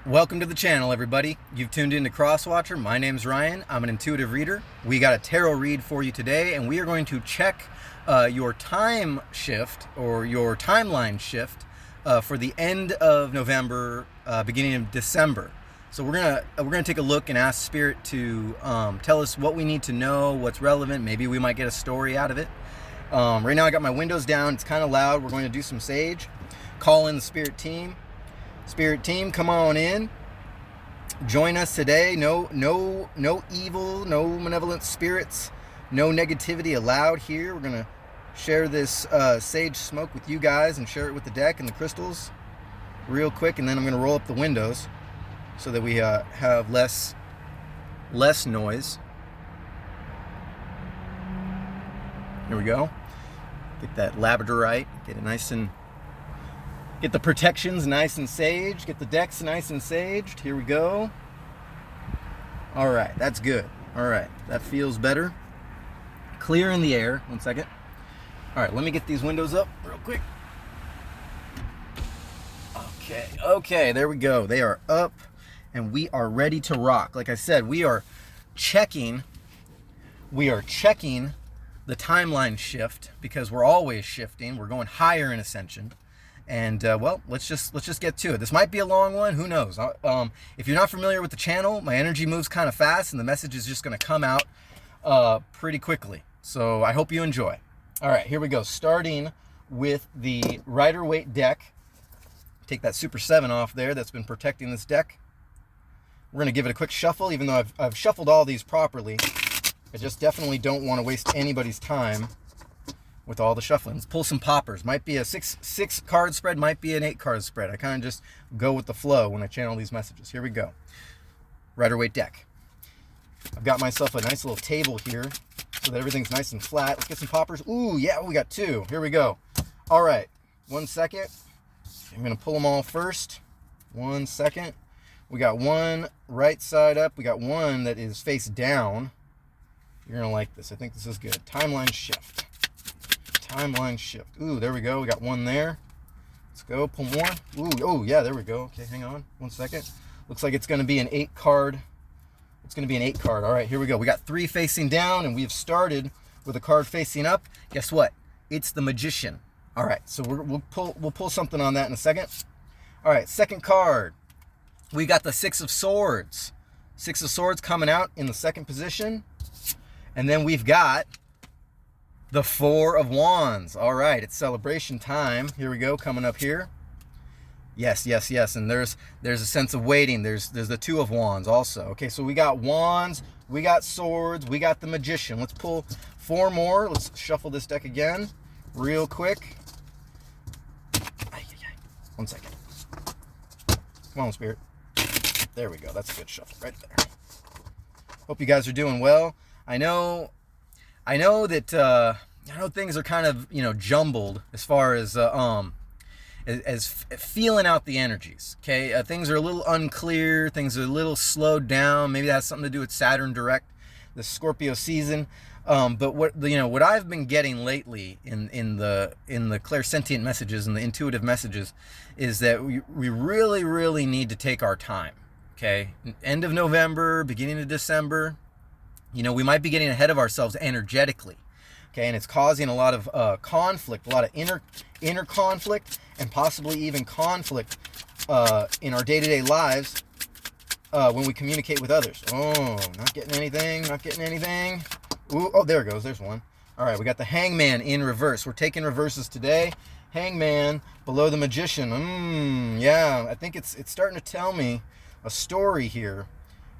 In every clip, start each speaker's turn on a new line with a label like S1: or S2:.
S1: Welcome to the channel, everybody. You've tuned in to Crosswatcher. My name's Ryan. I'm an intuitive reader. We got a tarot read for you today, and we are going to check your time shift or your timeline shift for the end of November, beginning of December. So we're gonna take a look and ask Spirit to tell us what we need to know, what's relevant. Maybe we might get a story out of it. Right now I got my windows down. It's kind of loud. We're going to do some sage. Call in the Spirit team. Spirit team, come on in. Join us today. No evil, no malevolent spirits, no negativity allowed here. We're gonna share this sage smoke with you guys and share it with the deck and the crystals real quick, and then I'm gonna roll up the windows so that we have less noise. Here we go. Get that labradorite. Get it nice and get the protections nice and sage. Get the decks nice and saged. Here we go. All right, that's good. All right, that feels better. Clear in the air. 1 second. All right, let me get these windows up real quick. Okay, there we go. They are up, and we are ready to rock. Like I said, we are checking the timeline shift because we're always shifting. We're going higher in ascension. And well, let's just get to it. This might be a long one. Who knows? If you're not familiar with the channel, my energy moves kind of fast, and the message is just going to come out pretty quickly. So I hope you enjoy. All right, here we go. Starting with the Rider-Waite deck. Take that Super 7 off there. That's been protecting this deck. We're going to give it a quick shuffle, even though I've shuffled all these properly. I just definitely don't want to waste anybody's time with all the shuffling. Let's pull some poppers. Might be a six card spread, might be an 8 card spread. I kind of just go with the flow when I channel these messages. Here we go. Rider-Waite deck. I've got myself a nice little table here so that everything's nice and flat. Let's get some poppers. Ooh, yeah, we got 2. Here we go. All right, 1 second. I'm gonna pull them all first. 1 second. We got one right side up. We got one that is face down. You're gonna like this. I think this is good. Timeline shift. Timeline shift. Ooh, there we go. We got one there. Let's go. Pull more. Ooh, oh yeah, there we go. Okay, hang on 1 second. Looks like it's going to be an 8 card. It's going to be an 8 card. All right, here we go. We got 3 facing down, and we have started with a card facing up. Guess what? It's the Magician. All right, so we'll pull something on that in a second. All right, second card. We got the 6 of Swords. 6 of Swords coming out in the second position, and then we've got the 4 of Wands. All right, it's celebration time. Here we go, coming up here. Yes. And there's a sense of waiting. There's the 2 of Wands also. Okay, so we got Wands, we got Swords, we got the Magician. Let's pull 4 more. Let's shuffle this deck again real quick. 1 second. Come on, Spirit. There we go. That's a good shuffle right there. Hope you guys are doing well. I know that things are kind of jumbled as far as feeling out the energies. Okay, things are a little unclear. Things are a little slowed down. Maybe that has something to do with Saturn direct, the Scorpio season. But what I've been getting lately in the clairsentient messages and the intuitive messages is that we really need to take our time. Okay, end of November, beginning of December. We might be getting ahead of ourselves energetically, okay, and it's causing a lot of conflict, a lot of inner conflict, and possibly even conflict in our day-to-day lives when we communicate with others. Oh, not getting anything. Ooh, oh, there it goes. There's one. All right, we got the Hangman in reverse. We're taking reverses today. Hangman below the Magician. Yeah, I think it's starting to tell me a story here.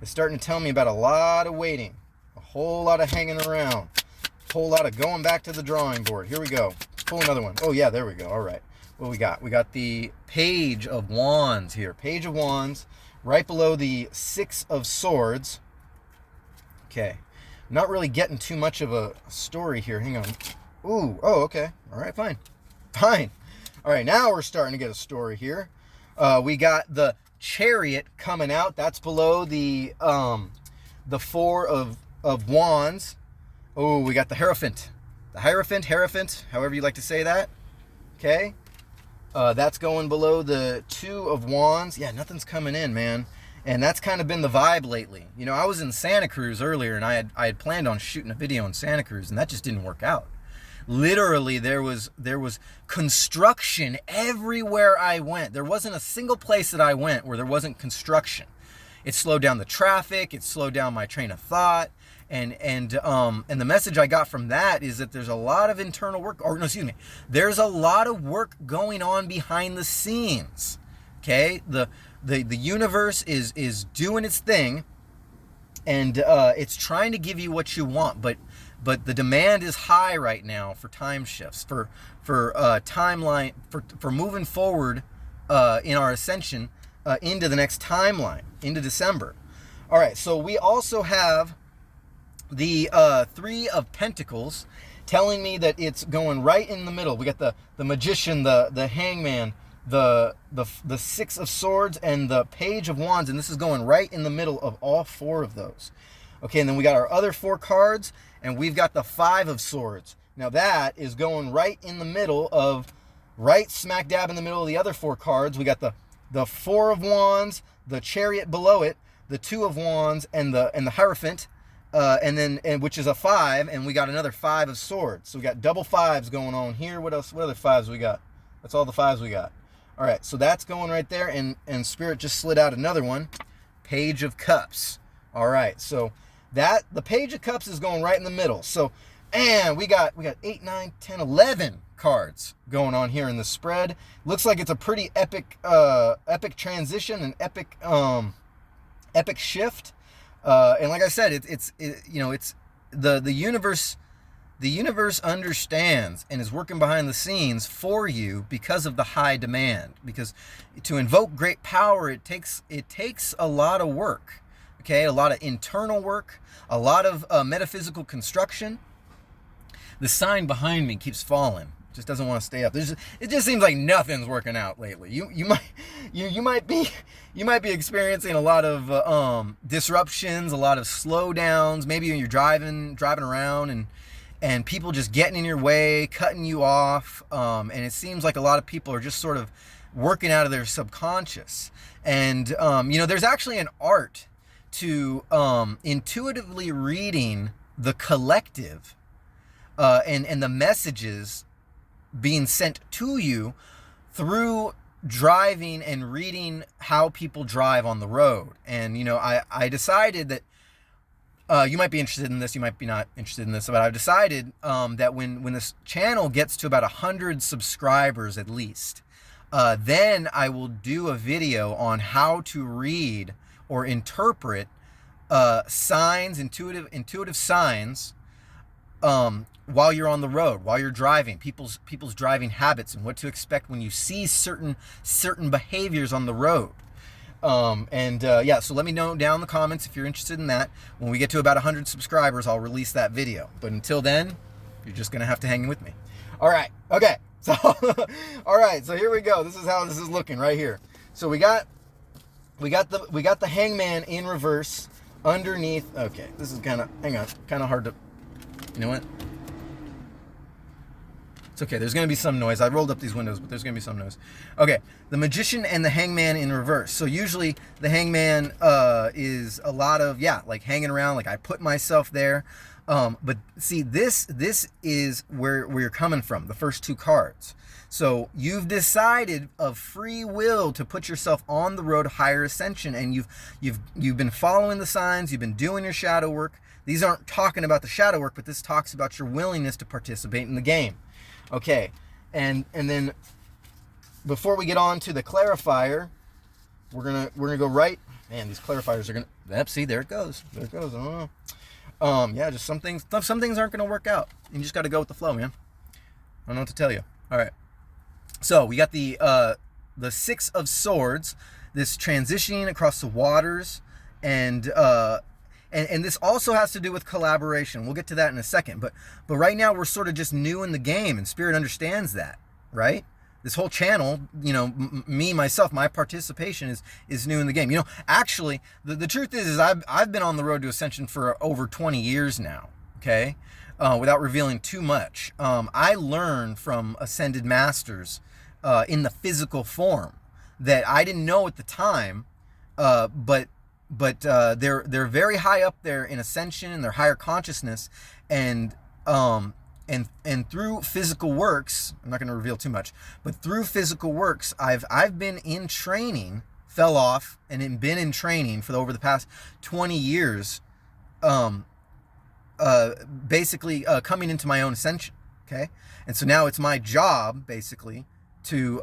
S1: It's starting to tell me about a lot of waiting. A whole lot of hanging around. A whole lot of going back to the drawing board. Here we go. Pull another one. Oh, yeah, there we go. All right. What we got? We got the Page of Wands here. Page of Wands right below the 6 of Swords. Okay. Not really getting too much of a story here. Hang on. Ooh. Oh, okay. All right, fine. All right, now we're starting to get a story here. We got the Chariot coming out. That's below the 4 of Wands. Oh, we got the Hierophant. The Hierophant, however you like to say that. Okay. That's going below the 2 of Wands. Yeah, nothing's coming in, man. And that's kind of been the vibe lately. You know, I was in Santa Cruz earlier, and I had planned on shooting a video in Santa Cruz, and that just didn't work out. Literally, there was construction everywhere I went. There wasn't a single place that I went where there wasn't construction. It slowed down the traffic. It slowed down my train of thought. And the message I got from that is that there's a lot of internal work, or no, excuse me, there's a lot of work going on behind the scenes. Okay, the universe is doing its thing, and it's trying to give you what you want, but the demand is high right now for time shifts, for timeline, for moving forward in our ascension into the next timeline, into December. All right, so we also have the 3 of Pentacles telling me that it's going right in the middle. We got the Magician, the Hangman, the 6 of Swords, and the Page of Wands, and this is going right in the middle of all 4 of those. Okay, and then we got our other 4 cards, and we've got the 5 of Swords. Now that is going right in the middle of, right smack dab in the middle of the other 4 cards. We got the 4 of Wands, the Chariot below it, the 2 of Wands, and the Hierophant, and which is a 5, and we got another 5 of Swords. So we got double 5s going on here. What else? What other 5s we got? That's all the 5s we got. All right, so that's going right there, and Spirit just slid out another one, Page of Cups. All right, so that the Page of Cups is going right in the middle. So, and we got 8, 9, 10, 11 cards going on here in the spread. Looks like it's a pretty epic transition, an epic shift. And like I said, it's the universe. The universe understands and is working behind the scenes for you because of the high demand. Because to invoke great power, it takes a lot of work. Okay, a lot of internal work, a lot of metaphysical construction. The sign behind me keeps falling. Just doesn't want to stay up. It just seems like nothing's working out lately. You might be experiencing a lot of disruptions, a lot of slowdowns. Maybe when you're driving around and people just getting in your way, cutting you off, and it seems like a lot of people are just sort of working out of their subconscious. And there's actually an art to intuitively reading the collective and the messages being sent to you through driving and reading how people drive on the road. And I decided that you might be interested in this, you might be not interested in this, but I've decided that when this channel gets to about 100 subscribers at least, then I will do a video on how to read or interpret signs, intuitive signs, while you're on the road, while you're driving, people's driving habits, and what to expect when you see certain behaviors on the road. So let me know down in the comments if you're interested in that. When we get to about 100 subscribers, I'll release that video. But until then, you're just gonna have to hang with me. All right, okay. So, all right. So here we go. This is how this is looking right here. So we got the Hangman in reverse underneath. Okay, this is kind of hard to. You know what? It's okay. There's going to be some noise. I rolled up these windows, but there's going to be some noise. Okay. The Magician and the Hangman in reverse. So usually the Hangman is a lot of, like hanging around, like I put myself there. But see, this is where you're coming from, the first 2 cards. So you've decided of free will to put yourself on the road to higher ascension, and you've been following the signs, you've been doing your shadow work. These aren't talking about the shadow work, but this talks about your willingness to participate in the game. Okay, and then before we get on to the clarifier, we're gonna go right. Man, these clarifiers are gonna. Yep, see, there it goes. There it goes. I don't know. Just some things aren't gonna work out. You just got to go with the flow, man. I don't know what to tell you. All right. So we got the 6 of Swords, this transitioning across the waters, and this also has to do with collaboration. We'll get to that in a second. But right now we're sort of just new in the game, and Spirit understands that, right? This whole channel, me, myself, my participation is new in the game. Actually, the truth is I've been on the road to ascension for over 20 years now, okay? Without revealing too much. I learned from ascended masters in the physical form that I didn't know at the time, but they're very high up there in ascension and their higher consciousness, and through physical works, I'm not going to reveal too much, but through physical works, I've been in training, fell off, and been in training for over the past 20 years, basically coming into my own ascension. Okay, and so now it's my job basically to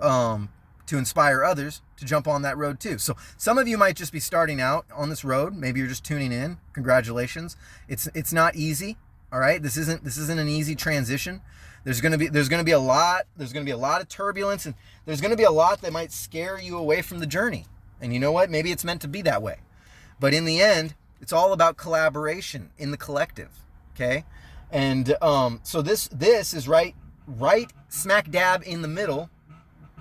S1: inspire others to jump on that road too. So some of you might just be starting out on this road. Maybe you're just tuning in. Congratulations. It's not easy. All right. This isn't an easy transition. There's gonna be a lot of turbulence, and there's gonna be a lot that might scare you away from the journey. And you know what? Maybe it's meant to be that way. But in the end, it's all about collaboration in the collective. Okay. And so this is right smack dab in the middle.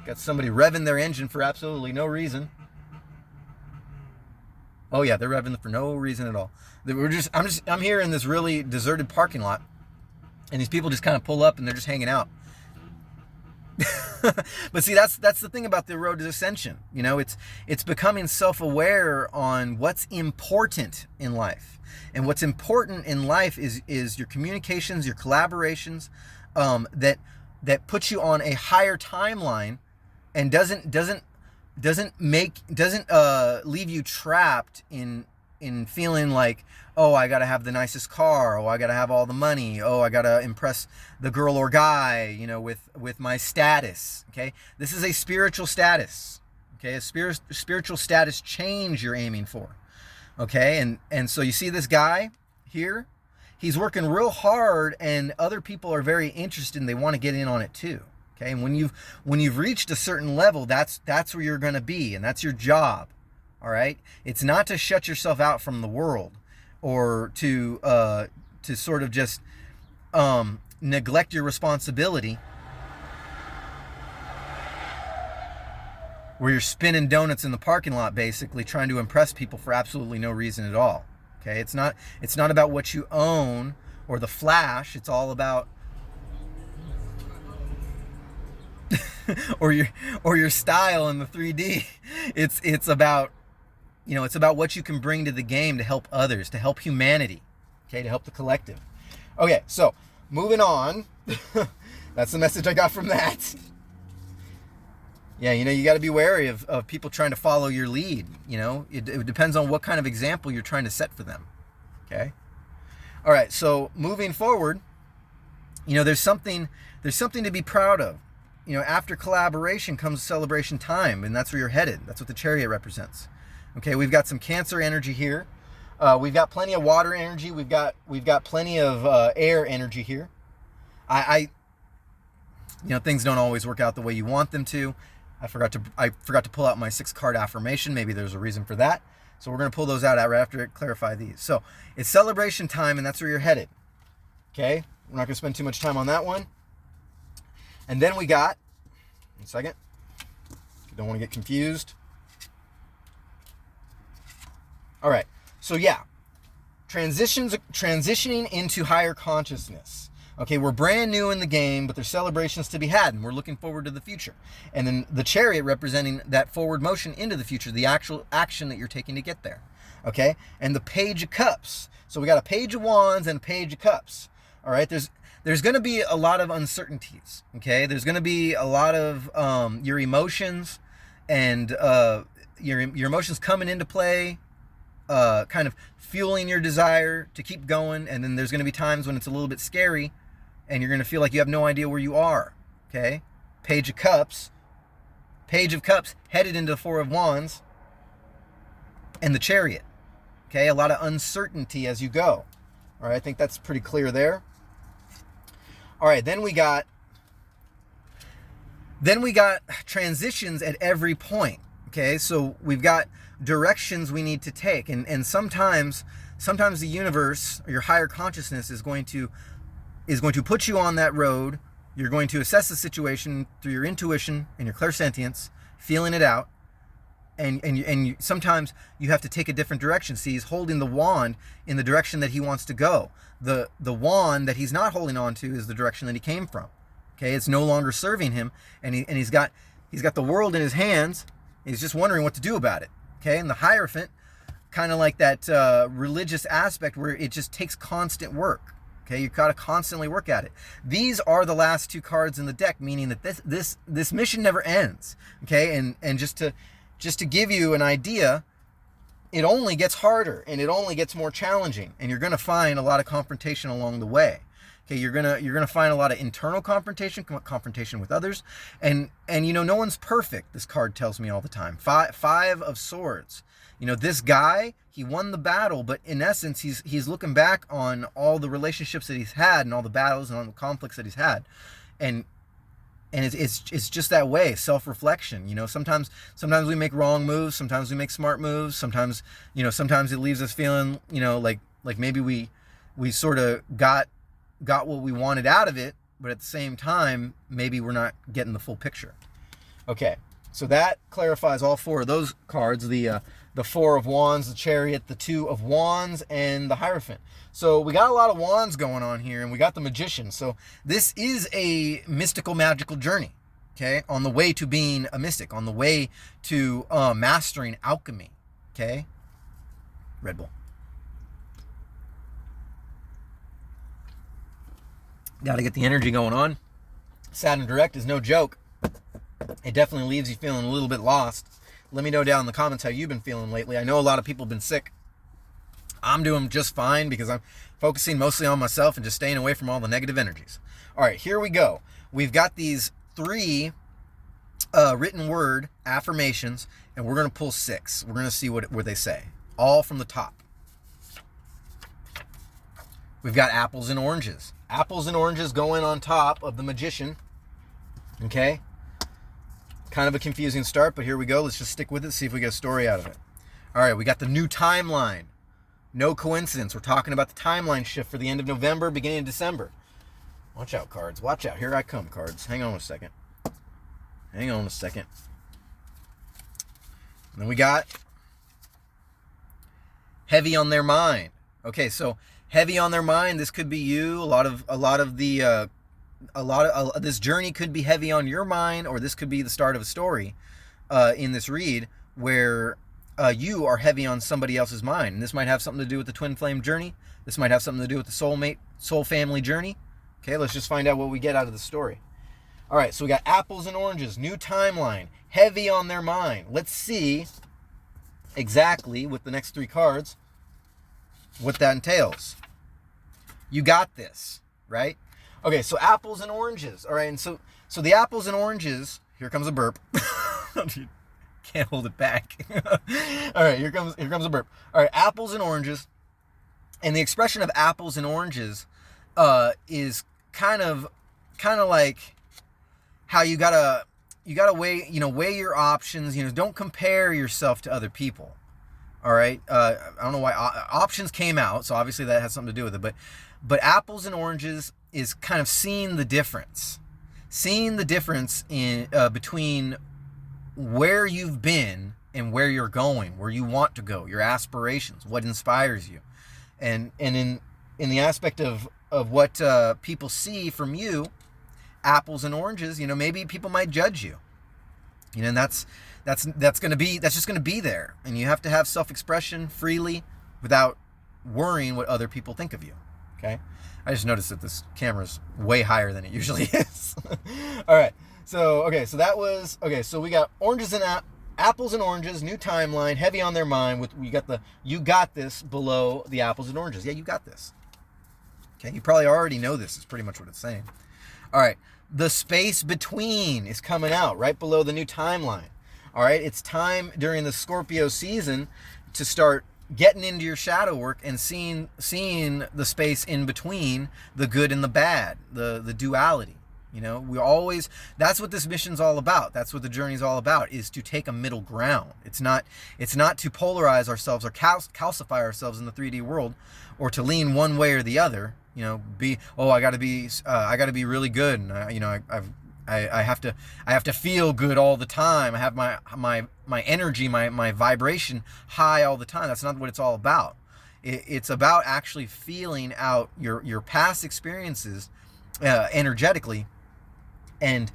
S1: Got somebody revving their engine for absolutely no reason. Oh yeah, they're revving for no reason at all. I'm here in this really deserted parking lot, and these people just kind of pull up and they're just hanging out. But see, that's the thing about the road to ascension. You know, it's becoming self-aware on what's important in life. And what's important in life is your communications, your collaborations, that puts you on a higher timeline, and doesn't leave you trapped in feeling like, oh, I gotta have the nicest car, oh, I gotta have all the money, oh, I gotta impress the girl or guy, you know, with my status. Okay, this is a spiritual status. Okay, a spiritual status change you're aiming for. Okay, and so you see this guy here, he's working real hard, and other people are very interested and they want to get in on it too. Okay, and when you've reached a certain level, that's where you're going to be, and that's your job. All right, it's not to shut yourself out from the world, or to sort of just neglect your responsibility, where you're spinning donuts in the parking lot, basically trying to impress people for absolutely no reason at all. Okay, it's not about what you own or the flash. It's all about or your style in the 3D. It's about, you know, it's about what you can bring to the game to help others, to help humanity. Okay, to help the collective. Okay, so moving on. That's the message I got from that. Yeah, you know, you got to be wary of people trying to follow your lead. You know, it depends on what kind of example you're trying to set for them. Okay. All right. So moving forward, you know, there's something to be proud of. You know, after collaboration comes celebration time, and that's where you're headed. That's what the chariot represents. Okay. We've got some Cancer energy here. We've got plenty of water energy. We've got plenty of air energy here. You know, things don't always work out the way you want them to. I forgot to pull out my 6-card affirmation. Maybe there's a reason for that. So we're going to pull those out right after I clarify these. So it's celebration time, and that's where you're headed. Okay? We're not going to spend too much time on that one. And then we got, one second. You don't want to get confused. All right. So yeah, transitioning into higher consciousness. Okay, we're brand new in the game, but there's celebrations to be had, and we're looking forward to the future. And then the chariot representing that forward motion into the future, the actual action that you're taking to get there. Okay, and the Page of Cups. So we got a Page of Wands and a Page of Cups. All right, there's going to be a lot of uncertainties. Okay, there's going to be a lot of your emotions and your emotions coming into play, kind of fueling your desire to keep going. And then there's going to be times when it's a little bit scary, and you're going to feel like you have no idea where you are. Okay, Page of Cups headed into the Four of Wands and the Chariot. Okay, a lot of uncertainty as you go. All right, I think that's pretty clear there. All right, then we got transitions at every point. Okay, so we've got directions we need to take, and sometimes the universe or your higher consciousness is going to put you on that road. You're going to assess the situation through your intuition and your clairsentience, feeling it out, and sometimes you have to take a different direction. See, he's holding the wand in the direction that he wants to go. The wand that he's not holding on to is the direction that he came from. Okay, it's no longer serving him, and he's got He's got the world in his hands. He's just wondering what to do about it. Okay, and the Hierophant, kind of like that religious aspect where it just takes constant work. Okay, you've got to constantly work at it. These are the last two cards in the deck, meaning that this mission never ends. Okay, and just to give you an idea, it only gets harder and it only gets more challenging, and you're going to find a lot of confrontation along the way. Okay, you're gonna find a lot of internal confrontation with others, and no one's perfect. This card tells me all the time. Five of Swords. This guy, he won the battle, but in essence, he's looking back on all the relationships that he's had and all the battles and all the conflicts that he's had, and it's just that way. Self-reflection. Sometimes we make wrong moves. Sometimes we make smart moves. Sometimes it leaves us feeling like maybe we sort of got what we wanted out of it, but at the same time, maybe we're not getting the full picture. Okay, so that clarifies all four of those cards, the Four of Wands, the Chariot, the Two of Wands, and the Hierophant. So we got a lot of wands going on here, and we got the Magician. So this is a mystical, magical journey, okay, on the way to being a mystic, on the way to mastering alchemy, okay? Red Bull. Got to get the energy going on. Saturn Direct is no joke. It definitely leaves you feeling a little bit lost. Let me know down in the comments how you've been feeling lately. I know a lot of people have been sick. I'm doing just fine because I'm focusing mostly on myself and just staying away from all the negative energies. All right, here we go. We've got these 3 written word affirmations, and we're going to pull 6. We're going to see what they say. All from the top. We've got apples and oranges. Apples and oranges going on top of the Magician. Okay? Kind of a confusing start, but here we go. Let's just stick with it, see if we get a story out of it. All right, we got the new timeline. No coincidence. We're talking about the timeline shift for the end of November, beginning of December. Watch out, cards. Watch out. Here I come, cards. Hang on a second. Hang on a second. And then we got heavy on their mind. Okay, so heavy on their mind. This could be you. A lot of this journey could be heavy on your mind, or this could be the start of a story in this read where you are heavy on somebody else's mind. And this might have something to do with the twin flame journey. This might have something to do with the soul family journey. Okay, let's just find out what we get out of the story. All right, so we got apples and oranges, new timeline, heavy on their mind. Let's see exactly with the next 3 cards what that entails. You got this, right? Okay, so apples and oranges. All right, and so the apples and oranges, here comes a burp. Can't hold it back. All right, here comes a burp. All right, apples and oranges. And the expression of apples and oranges is kind of like how you gotta weigh your options. Don't compare yourself to other people. All right, I don't know why options came out, so obviously that has something to do with it. But apples and oranges is kind of seeing the difference in between where you've been and where you're going, where you want to go, your aspirations, what inspires you, and in the aspect of what people see from you, apples and oranges. Maybe people might judge you. And that's just going to be there, and you have to have self-expression freely without worrying what other people think of you. Okay, I just noticed that this camera's way higher than it usually is. All right, so we got oranges and apples and oranges, new timeline, heavy on their mind. You got this below the apples and oranges. Yeah, you got this. Okay, you probably already know this is pretty much what it's saying. All right, the space between is coming out right below the new timeline. All right, it's time during the Scorpio season to start getting into your shadow work and seeing the space in between the good and the bad, the duality. That's what this mission's all about. That's what the journey's all about, is to take a middle ground. It's not to polarize ourselves or calcify ourselves in the 3D world, or to lean one way or the other. I got to be really good, and I have to feel good all the time. I have my energy, my vibration high all the time. That's not what it's all about. It's about actually feeling out your past experiences energetically, and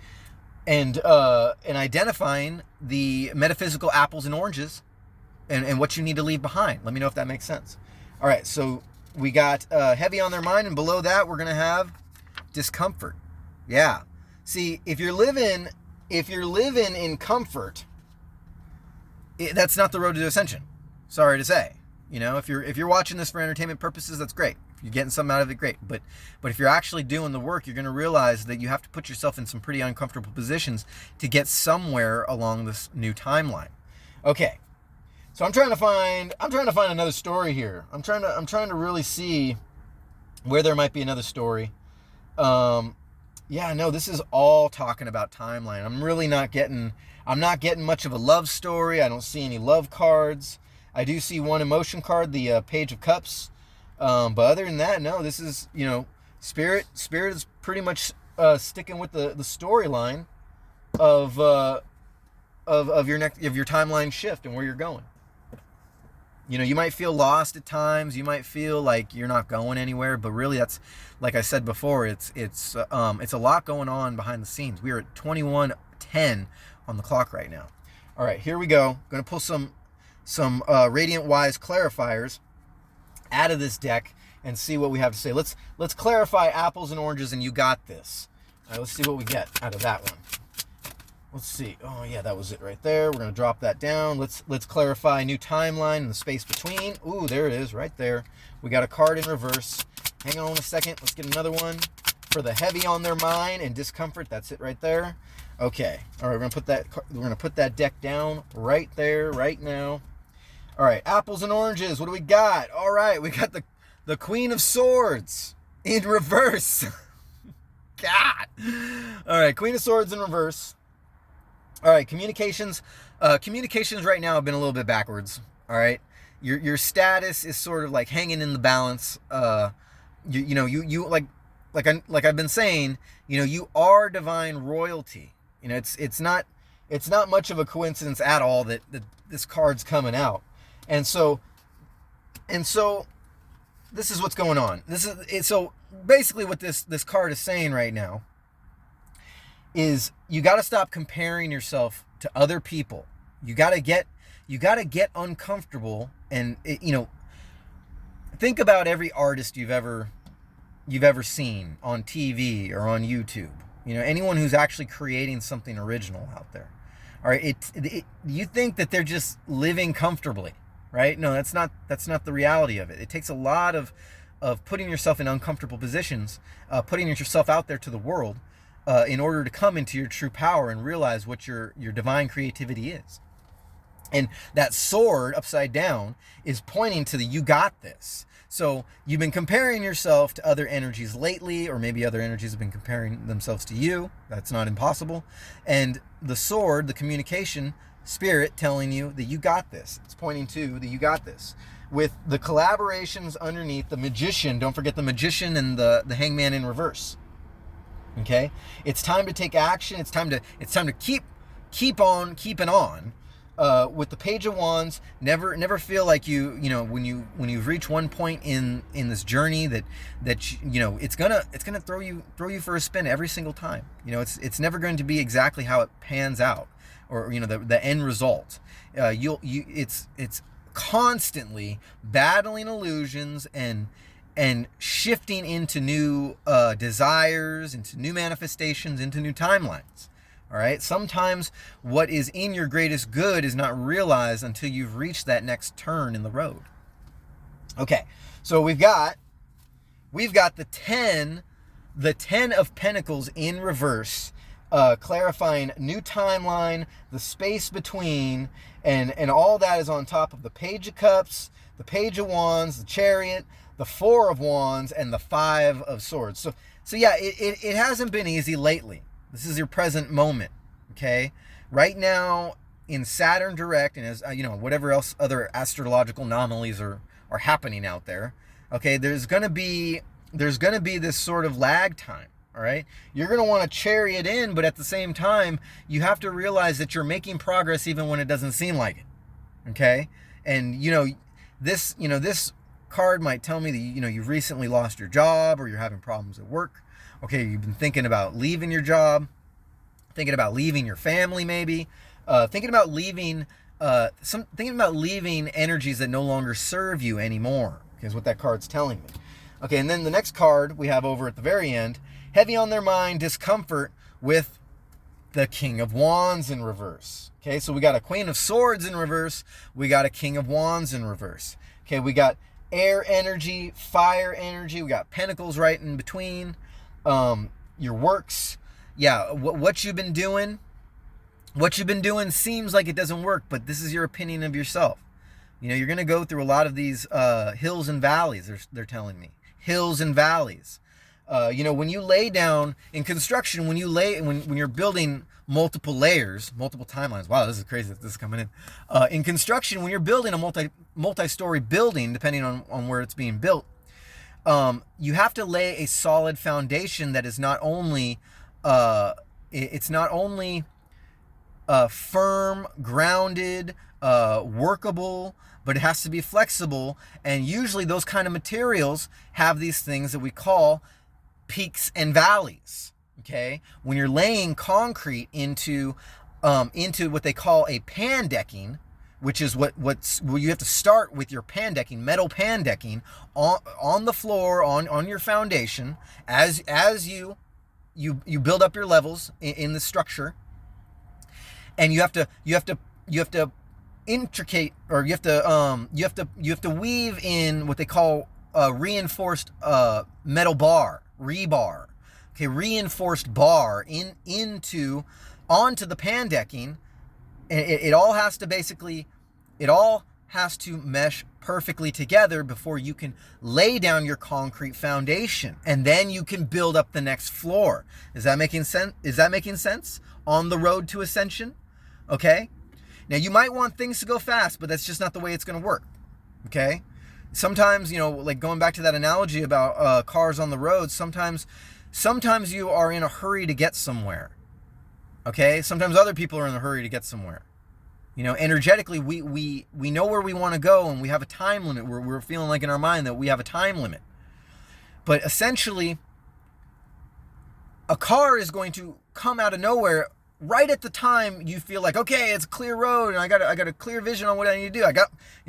S1: and identifying the metaphysical apples and oranges and what you need to leave behind. Let me know if that makes sense. All right, so we got heavy on their mind, and below that we're going to have discomfort. Yeah. See, if you're living in comfort, that's not the road to ascension. Sorry to say. You know, if you're watching this for entertainment purposes, that's great. If you're getting something out of it, great. But if you're actually doing the work, you're going to realize that you have to put yourself in some pretty uncomfortable positions to get somewhere along this new timeline. Okay. So I'm trying to find another story here. I'm trying to really see where there might be another story. Yeah, no, this is all talking about timeline. I'm not getting much of a love story. I don't see any love cards. I do see one emotion card, the Page of Cups. But other than that, no, this is, Spirit is pretty much sticking with the storyline of your timeline shift and where you're going. You might feel lost at times. You might feel like you're not going anywhere, but really that's, like I said before, it's a lot going on behind the scenes. We are at 21:10 on the clock right now. All right, here we go. Going to pull some Radiant Wise clarifiers out of this deck and see what we have to say. Let's clarify apples and oranges, and you got this. All right, let's see what we get out of that one. Let's see. Oh yeah, that was it right there. We're gonna drop that down. Let's clarify new timeline and the space between. Ooh, there it is, right there. We got a card in reverse. Hang on a second. Let's get another one for the heavy on their mind and discomfort. That's it right there. Okay. All right, we're gonna put that deck down right there, right now. All right, apples and oranges. What do we got? All right, we got the Queen of Swords in reverse. God. All right, Queen of Swords in reverse. All right, communications right now have been a little bit backwards. All right, your status is sort of like hanging in the balance. You like I've been saying, you are divine royalty. It's not much of a coincidence at all that this card's coming out, and so this is what's going on. So basically what this card is saying right now is you got to stop comparing yourself to other people. You got to get uncomfortable and think about every artist you've ever seen on TV or on YouTube. Anyone who's actually creating something original out there. All right, you think that they're just living comfortably, right? No, that's not the reality of it. It takes a lot of putting yourself in uncomfortable positions, putting yourself out there to the world, in order to come into your true power and realize what your divine creativity is. And that sword upside down is pointing to the you got this. So you've been comparing yourself to other energies lately, or maybe other energies have been comparing themselves to you. That's not impossible. And the sword, the communication, spirit telling you that you got this. It's pointing to that you got this. With the collaborations underneath, the magician, don't forget the magician and the hangman in reverse. Okay, it's time to take action. It's time to keep on keeping on. With the Page of Wands, never feel like when you've reached one point in this journey that it's gonna throw you for a spin every single time. It's never going to be exactly how it pans out, or the end result. It's constantly battling illusions and shifting into new desires, into new manifestations, into new timelines. All right. Sometimes what is in your greatest good is not realized until you've reached that next turn in the road. Okay. So we've got the 10 of Pentacles in reverse, clarifying new timeline, the space between, and all that is on top of the Page of Cups, the Page of Wands, the Chariot, the 4 of Wands, and the 5 of Swords. So yeah, it hasn't been easy lately. This is your present moment, okay? Right now, in Saturn direct, and as whatever else other astrological anomalies are happening out there, okay, there's gonna be this sort of lag time. All right, you're gonna want to chariot in, but at the same time, you have to realize that you're making progress even when it doesn't seem like it. Okay, and this card might tell me that you've recently lost your job, or you're having problems at work. Okay, you've been thinking about leaving your job. thinking about leaving your family, maybe thinking about leaving energies that no longer serve you anymore, is what that card's telling me. Okay, and then the next card we have over at the very end, heavy on their mind, discomfort with the King of Wands in reverse. Okay, so we got a Queen of Swords in reverse, we got a King of Wands in reverse. Okay, we got air energy, fire energy, we got Pentacles right in between. Your works, yeah, what you've been doing seems like it doesn't work, but this is your opinion of yourself. You know, you're going to go through a lot of these hills and valleys, they're telling me. Hills and valleys. You know, when you lay down in construction, when you're building multiple layers, multiple timelines. Wow, this is crazy that this is coming in. In construction, when you're building a multi-story building, depending on where it's being built, you have to lay a solid foundation that is not only firm, grounded, workable, but it has to be flexible. And usually those kind of materials have these things that we call peaks and valleys. Okay, when you're laying concrete into what they call a pan decking, which is where you have to start with your pan decking, metal pan decking on the floor, on your foundation, as you build up your levels in the structure, and you have to intricate, or you have to weave in what they call reinforced metal bar, rebar. Okay, reinforced bar onto the pan decking. It all has to mesh perfectly together before you can lay down your concrete foundation, and then you can build up the next floor. Is that making sense? On the road to ascension? Okay? Now, you might want things to go fast, but that's just not the way it's going to work. Okay? Sometimes, you know, like going back to that analogy about cars on the road, sometimes you are in a hurry to get somewhere. Okay? Sometimes other people are in a hurry to get somewhere. You know, energetically, we know where we want to go, and we have a time limit. We're feeling like in our mind that we have a time limit. But essentially, a car is going to come out of nowhere right at the time you feel like, okay, it's a clear road, and I got a clear vision on what I need to do.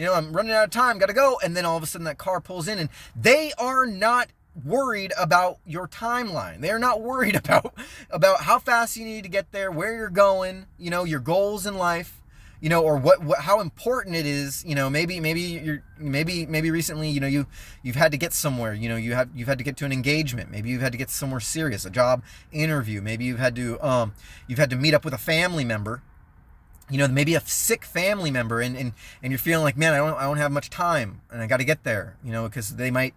S1: I'm running out of time, got to go. And then all of a sudden that car pulls in, and they are not worried about your timeline. They're not worried about how fast you need to get there, where you're going, you know, your goals in life, you know, or how important it is. You know, maybe recently, you know, you've had to get somewhere, you know, you've had to get to an engagement, maybe you've had to get somewhere serious, a job interview, maybe you've had to meet up with a family member, you know, maybe a sick family member, and you're feeling like, man, I don't have much time, and I got to get there, you know, because they might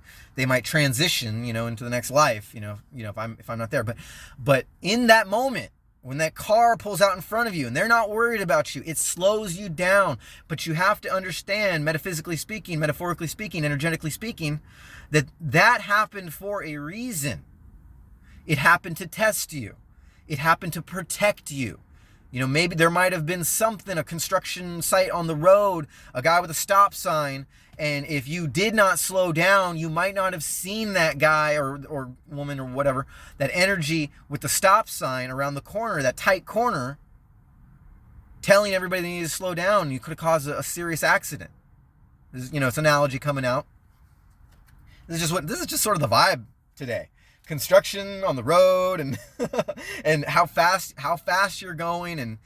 S1: transition, you know, into the next life, you know, if I'm not there, but in that moment, when that car pulls out in front of you and they're not worried about you, it slows you down. But you have to understand, metaphysically speaking, metaphorically speaking, energetically speaking, that happened for a reason. It happened to test you. It happened to protect you. You know, maybe there might have been something, a construction site on the road, a guy with a stop sign, and if you did not slow down, you might not have seen that guy or woman or whatever, that energy with the stop sign around the corner, that tight corner, telling everybody they need to slow down. You could have caused a serious accident. You know, it's an analogy coming out. This is just sort of the vibe today. Construction on the road, and and how fast you're going, and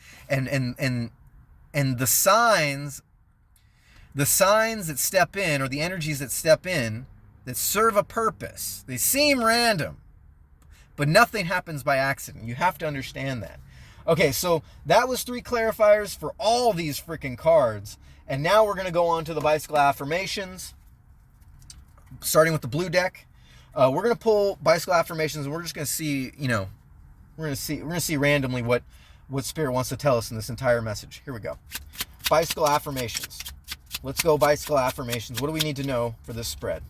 S1: the signs that step in, or the energies that step in, that serve a purpose. They seem random, but nothing happens by accident. You have to understand that. Okay, so that was 3 clarifiers for all these freaking cards, and now we're going to go on to the bicycle affirmations, starting with the blue deck. We're going to pull bicycle affirmations, and we're just going to see, you know, we're going to see randomly what Spirit wants to tell us in this entire message. Here we go. Bicycle affirmations. Let's go bicycle affirmations. What do we need to know for this spread?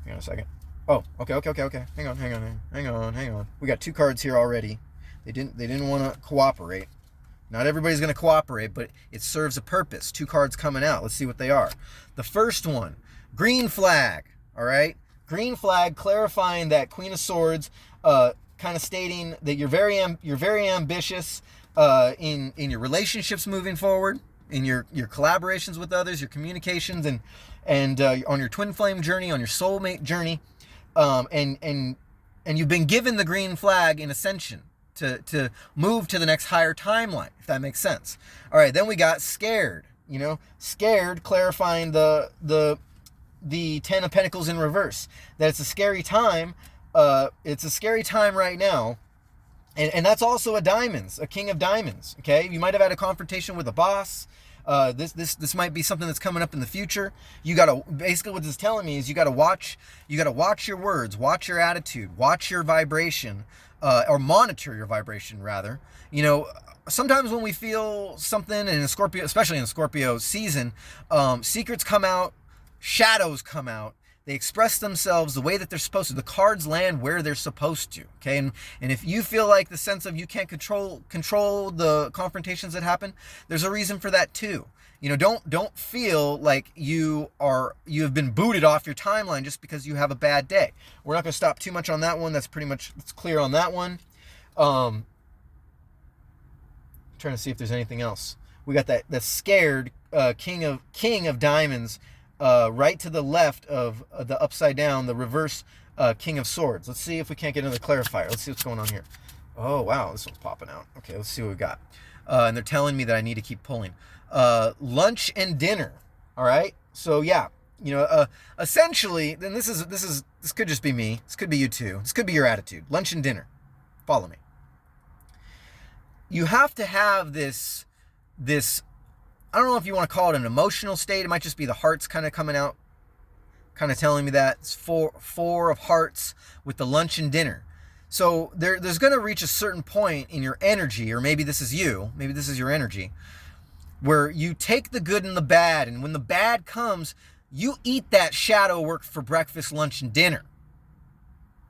S1: Hang on a second. Oh, okay. Hang on. We got 2 cards here already. They didn't want to cooperate. Not everybody's going to cooperate, but it serves a purpose. 2 cards coming out. Let's see what they are. The first one, green flag. All right. Green flag, clarifying that Queen of Swords kind of stating that you're very ambitious in your relationships moving forward, in your collaborations with others, your communications, and on your twin flame journey, on your soulmate journey, and you've been given the green flag in ascension to move to the next higher timeline, if that makes sense. All right, then we got scared. Scared, clarifying the 10 of Pentacles in reverse. That it's a scary time. It's a scary time right now. And that's also a king of diamonds. Okay, you might have had a confrontation with a boss. This might be something that's coming up in the future. Basically what this is telling me is you gotta watch your words, watch your attitude, watch your vibration, or monitor your vibration rather. Sometimes when we feel something in a Scorpio, especially in a Scorpio season, secrets come out, shadows come out. They express themselves the way that they're supposed to. The cards land where they're supposed to. Okay, and if you feel like the sense of you can't control the confrontations that happen, there's a reason for that too. Don't feel like you have been booted off your timeline just because you have a bad day. We're not going to stop too much on that one. It's clear on that one. Trying to see if there's anything else. We got that scared king of diamonds right to the left of the upside down, the reverse king of swords. Let's see if we can't get another clarifier. Let's see what's going on here. Oh wow, this one's popping out. Okay, let's see what we got. And they're telling me that I need to keep pulling. Lunch and dinner. All right, so yeah, essentially, then this could just be me. This could be you too. This could be your attitude. Lunch and dinner. Follow me. You have to have this, I don't know if you want to call it an emotional state. It might just be the hearts kind of coming out, kind of telling me that. It's four of hearts with the lunch and dinner. So there's going to reach a certain point in your energy, or maybe this is you, maybe this is your energy, where you take the good and the bad, and when the bad comes, you eat that shadow work for breakfast, lunch, and dinner.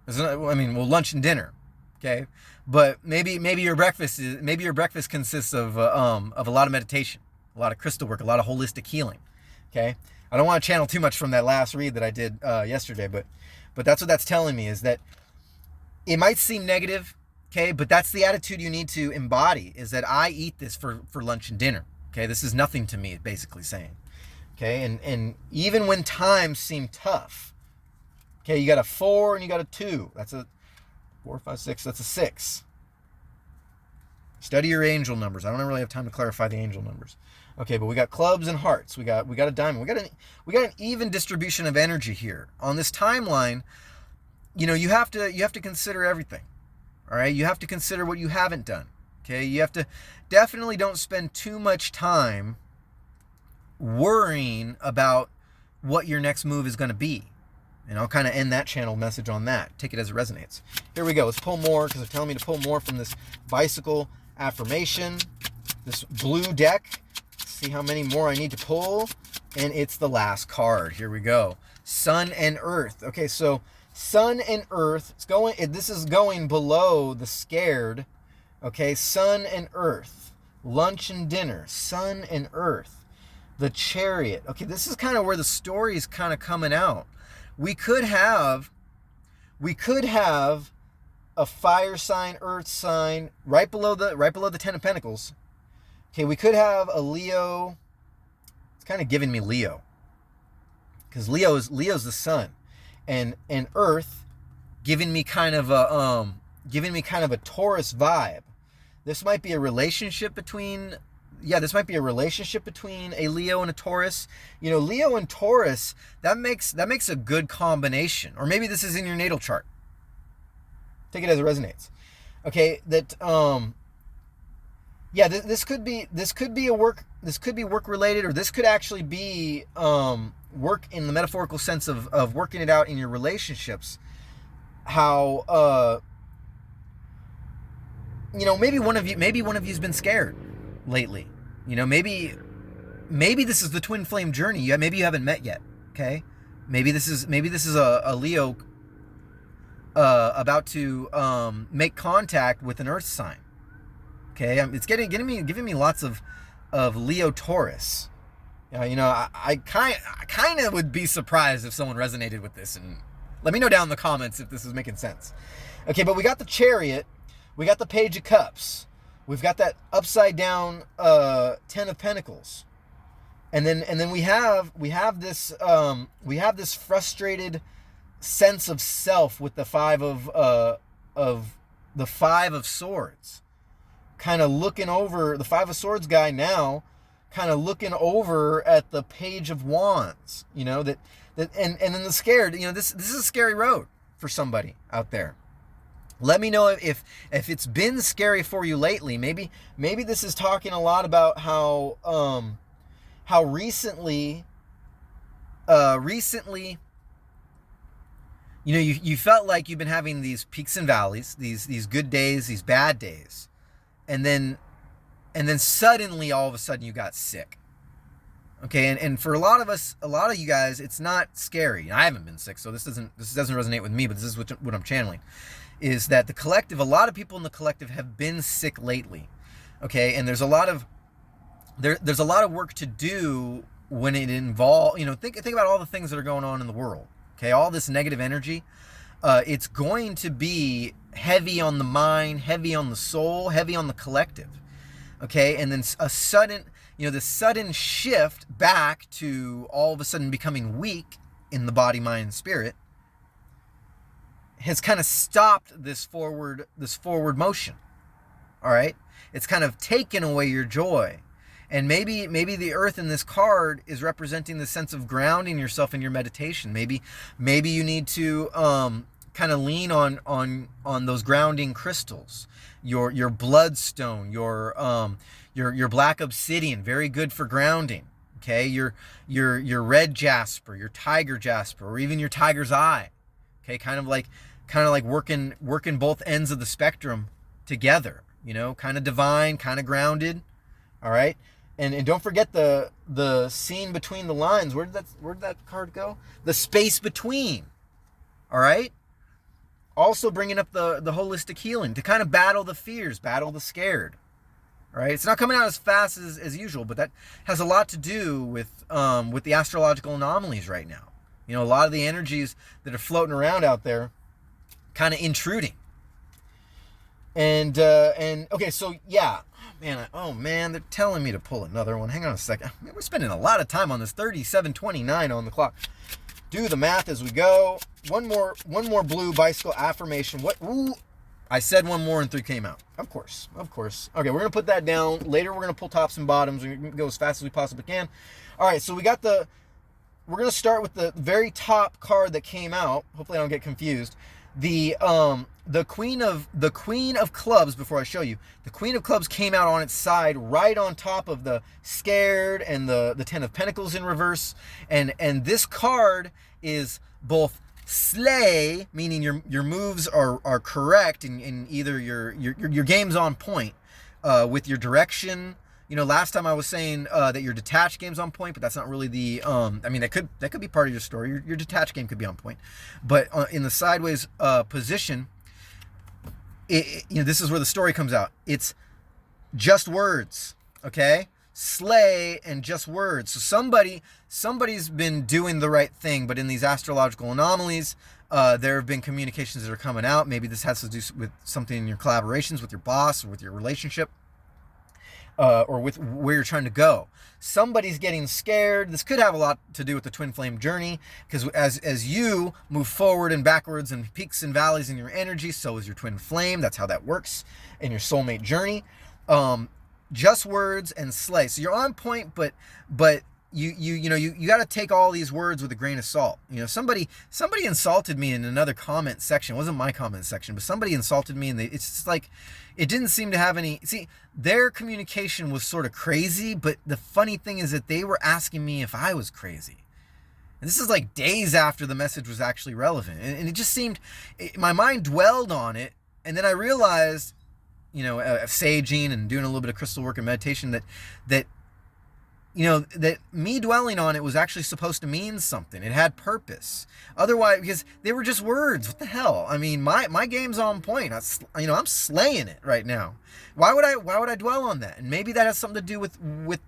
S1: Lunch and dinner, okay? But maybe your breakfast consists of a lot of meditation, a lot of crystal work, a lot of holistic healing. Okay, I don't want to channel too much from that last read that I did yesterday, but that's what that's telling me, is that it might seem negative, okay, but that's the attitude you need to embody, is that I eat this for lunch and dinner. Okay, this is nothing to me, basically saying. Okay, and even when times seem tough, okay, you got a 4 and you got a 2. That's a 4, 5, 6, that's a 6. Study your angel numbers. I don't really have time to clarify the angel numbers. Okay, but we got clubs and hearts. We got a diamond. We got an even distribution of energy here. On this timeline, you have to consider everything. All right? You have to consider what you haven't done. Okay? You have to definitely don't spend too much time worrying about what your next move is going to be. And I'll kind of end that channel message on that. Take it as it resonates. Here we go. Let's pull more, because they're telling me to pull more from this bicycle affirmation, this blue deck. See how many more I need to pull. And it's the last card. Here we go. Sun and Earth. Okay, so Sun and Earth. This is going below the scared. Okay, Sun and Earth. Lunch and dinner. Sun and Earth. The Chariot. Okay, this is kind of where the story is kind of coming out. We could have a fire sign, earth sign, right below the 10 of Pentacles. Okay, we could have a Leo. It's kind of giving me Leo, because Leo's the sun, and Earth giving me kind of a Taurus vibe. This might be a relationship between. Yeah, this might be a relationship between a Leo and a Taurus. Leo and Taurus, that makes a good combination. Or maybe this is in your natal chart. Take it as it resonates. Okay, that this could be work related, or this could actually be work in the metaphorical sense of working it out in your relationships. How maybe one of you's been scared lately. Maybe this is the twin flame journey. Maybe you haven't met yet. Okay, maybe this is a Leo about to make contact with an Earth sign. Okay, it's giving me lots of Leo Taurus. I kind of would be surprised if someone resonated with this, and let me know down in the comments if this is making sense. Okay, but we got the Chariot, we got the Page of Cups, we've got that upside down Ten of Pentacles, and then we have this frustrated sense of self with the Five of Swords, kind of looking over the Five of Swords guy now, kind of looking over at the Page of Wands. And then the scared. This is a scary road for somebody out there. Let me know if it's been scary for you lately. Maybe this is talking a lot about how recently you felt like you've been having these peaks and valleys, these good days, these bad days, and then suddenly all of a sudden you got sick. Okay, and for a lot of you guys, it's not scary. I haven't been sick, so this doesn't resonate with me, but this is what I'm channeling. Is that the collective, a lot of people in the collective have been sick lately. Okay, and there's a lot of work to do when it involves, think about all the things that are going on in the world. Okay, all this negative energy, it's going to be heavy on the mind, heavy on the soul, heavy on the collective. Okay, and then a sudden, the sudden shift back to all of a sudden becoming weak in the body, mind, and spirit has kind of stopped this forward motion. All right, it's kind of taken away your joy. And maybe the earth in this card is representing the sense of grounding yourself in your meditation. Maybe you need to kind of lean on those grounding crystals. Your bloodstone, your black obsidian, very good for grounding. Okay, your red jasper, your tiger jasper, or even your tiger's eye. Okay, kind of like working both ends of the spectrum together. Kind of divine, kind of grounded. All right. And don't forget the scene between the lines. Where did that card go? The space between. All right? Also bringing up the holistic healing to kind of battle the fears, battle the scared. All right? It's not coming out as fast as usual, but that has a lot to do with the astrological anomalies right now. A lot of the energies that are floating around out there kind of intruding. And okay, so yeah. Man, they're telling me to pull another one. Hang on a second. We're spending a lot of time on this. 37:29 on the clock. Do the math as we go. One more blue bicycle affirmation. What? Ooh, I said one more and 3 came out. Of course. Okay, we're gonna put that down. Later, we're gonna pull tops and bottoms. We're gonna go as fast as we possibly can. All right, so we're gonna start with the very top card that came out. Hopefully, I don't get confused. The Queen of Clubs, before I show you, the Queen of Clubs came out on its side right on top of the Scared and the Ten of Pentacles in reverse. And this card is both slay, meaning your moves are correct and either your game's on point with your direction. Last time I was saying that your detached game's on point, but that's not really the. That could be part of your story. Your detached game could be on point, but in the sideways position, this is where the story comes out. It's just words, okay? Slay and just words. So somebody's been doing the right thing, but in these astrological anomalies, there have been communications that are coming out. Maybe this has to do with something in your collaborations with your boss or with your relationship. Or with where you're trying to go. Somebody's getting scared. This could have a lot to do with the twin flame journey, because as you move forward and backwards and peaks and valleys in your energy, so is your twin flame. That's how that works in your soulmate journey. Just words and slay. So you're on point, but you got to take all these words with a grain of salt. Somebody insulted me in another comment section. It wasn't my comment section, but somebody insulted me, and it's just like, it didn't seem to have any. See, their communication was sort of crazy, but the funny thing is that they were asking me if I was crazy. And this is like days after the message was actually relevant, and it just seemed, my mind dwelled on it, and then I realized, saging and doing a little bit of crystal work and meditation, that me dwelling on it was actually supposed to mean something. It had purpose. Otherwise, because they were just words. What the hell? I mean, my game's on point. I'm slaying it right now. Why would I dwell on that? And maybe that has something to do with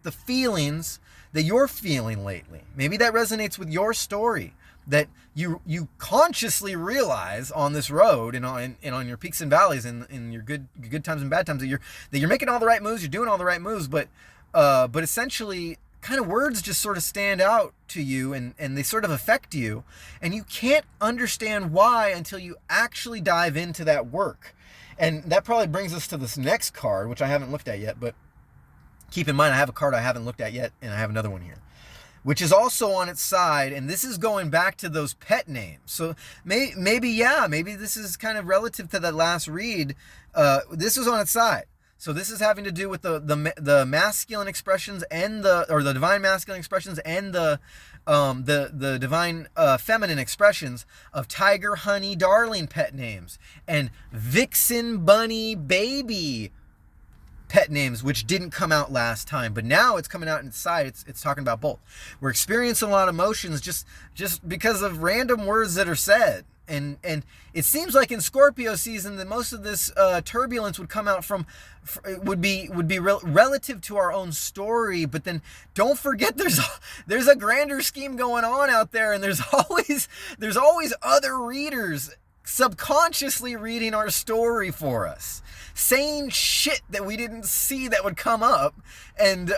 S1: the feelings that you're feeling lately. Maybe that resonates with your story, that you consciously realize on this road and on your peaks and valleys and in your good times and bad times that you're making all the right moves, you're doing all the right moves, but essentially kind of words just sort of stand out to you and they sort of affect you, and you can't understand why until you actually dive into that work. And that probably brings us to this next card, which I haven't looked at yet, but keep in mind I have a card I haven't looked at yet, and I have another one here, which is also on its side, and this is going back to those pet names. So maybe this is kind of relative to that last read. This is on its side. So this is having to do with the masculine expressions and the divine masculine expressions and the divine feminine expressions of tiger, honey, darling pet names, and vixen, bunny, baby pet names, which didn't come out last time, but now it's coming out inside. It's talking about both. We're experiencing a lot of emotions just because of random words that are said. And it seems like in Scorpio season that most of this turbulence would come out would be relative to our own story. But then don't forget there's a grander scheme going on out there, and there's always other readers subconsciously reading our story for us, saying shit that we didn't see that would come up, and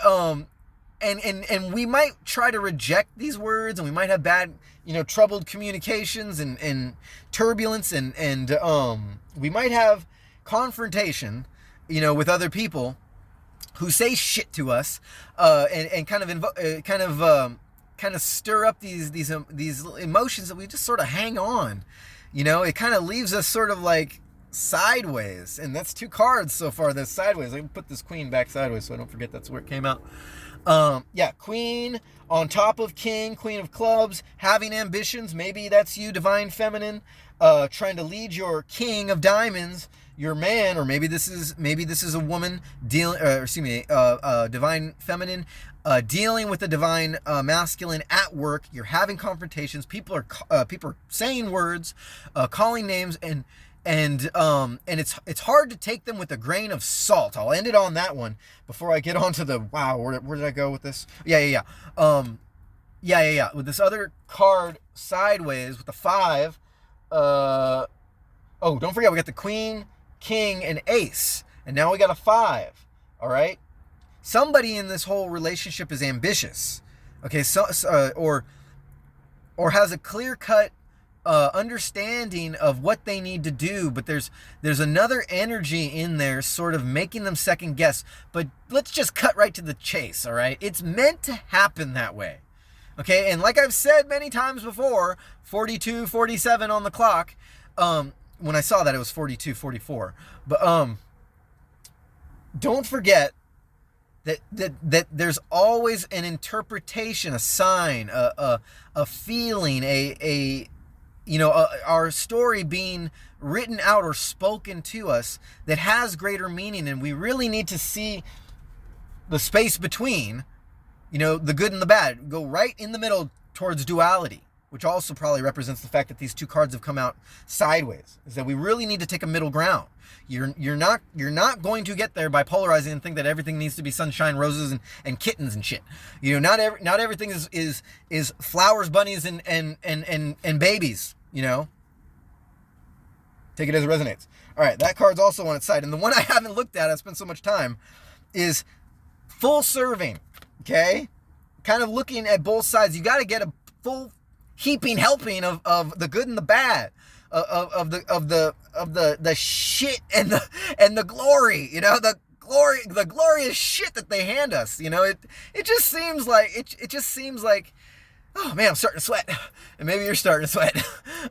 S1: we might try to reject these words, and we might have bad, troubled communications and turbulence, and we might have confrontation, with other people who say shit to us, and kind of stir up these emotions that we just sort of hang on. It kind of leaves us sort of like sideways, and that's 2 cards so far that's sideways. I can put this queen back sideways so I don't forget that's where it came out. Queen on top of king, queen of clubs, having ambitions. Maybe that's you, divine feminine, trying to lead your king of diamonds, your man, or maybe this is a woman divine feminine, dealing with the divine masculine at work. You're having confrontations. People are saying words, calling names, and it's hard to take them with a grain of salt. I'll end it on that one before I get on to where did I go with this? With this other card sideways with the 5. Don't forget we got the queen, king, and ace, and now we got a 5. All right. Somebody in this whole relationship is ambitious. Okay. Or has a clear-cut understanding of what they need to do, but there's another energy in there sort of making them second guess. But let's just cut right to the chase. All right, it's meant to happen that way. Okay, and like I've said many times before, 42:47 on the clock. When I saw that, it was 42:44. But don't forget that there's always an interpretation, a sign, a feeling, our story being written out or spoken to us that has greater meaning, and we really need to see the space between, the good and the bad. Go right in the middle towards duality, which also probably represents the fact that these 2 cards have come out sideways, is that we really need to take a middle ground. You're not going to get there by polarizing and think that everything needs to be sunshine, roses, and kittens and shit. Not everything is flowers, bunnies, and babies. Take it as it resonates. All right, that card's also on its side, and the one I haven't looked at, I spent so much time, is full serving. Okay, kind of looking at both sides. You got to get a full heaping helping of the good and the bad, of the shit and the glory, the glorious shit that they hand us. It just seems like oh man, I'm starting to sweat, and maybe you're starting to sweat.